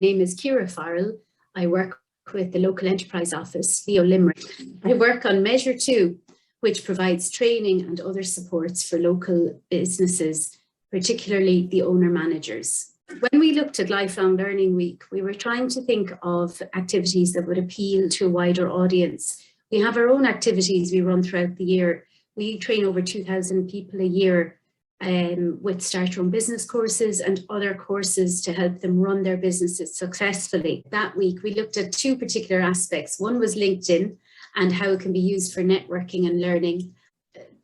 name is Ciara Farrell. I work with the local enterprise office, LEO Limerick. I work on Measure 2, which provides training and other supports for local businesses, particularly the owner-managers. When we looked at Lifelong Learning Week, we were trying to think of activities that would appeal to a wider audience. We have our own activities we run throughout the year. We train over 2,000 people a year with Start Your Own Business courses and other courses to help them run their businesses successfully. That week, we looked at two particular aspects. One was LinkedIn and how it can be used for networking and learning.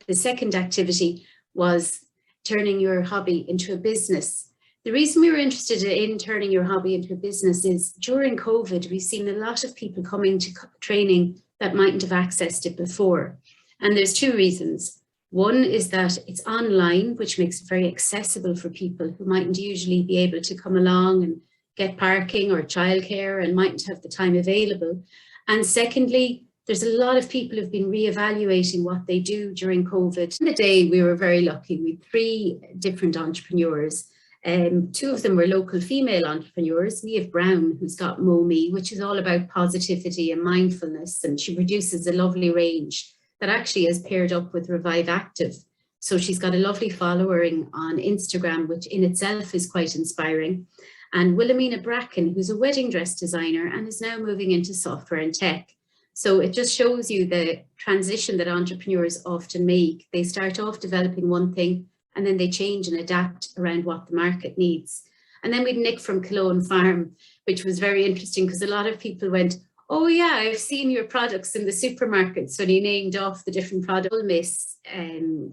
The second activity was turning your hobby into a business. The reason we were interested in turning your hobby into a business is during COVID, we've seen a lot of people coming to training that mightn't have accessed it before. And there's two reasons. One is that it's online, which makes it very accessible for people who mightn't usually be able to come along and get parking or childcare and mightn't have the time available. And secondly, there's a lot of people who've been reevaluating what they do during COVID. In the day, we were very lucky. We had 3 different entrepreneurs. 2 of them were local female entrepreneurs. We have Brown, who's got Momi, which is all about positivity and mindfulness. And she produces a lovely range that actually is paired up with Revive Active. So she's got a lovely following on Instagram, which in itself is quite inspiring. And Wilhelmina Bracken, who's a wedding dress designer and is now moving into software and tech. So it just shows you the transition that entrepreneurs often make. They start off developing one thing and then they change and adapt around what the market needs. And then we'd Nick from Cologne Farm, which was very interesting because a lot of people went, oh yeah, I've seen your products in the supermarket. So he named off the different products. Miss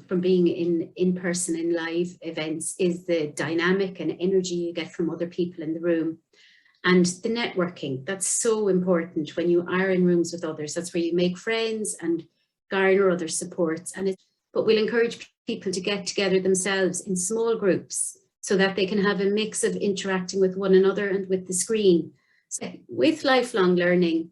from being in person in live events is the dynamic and energy you get from other people in the room. And the networking, that's so important when you are in rooms with others. That's where you make friends and garner other supports. But we'll encourage people to get together themselves in small groups so that they can have a mix of interacting with one another and with the screen. So with lifelong learning,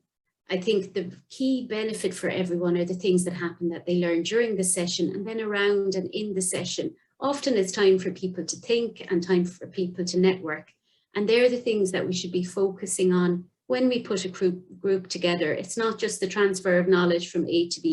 I think the key benefit for everyone are the things that happen that they learn during the session and then around and in the session. Often it's time for people to think and time for people to network. And they're the things that we should be focusing on when we put a group together. It's not just the transfer of knowledge from A to B.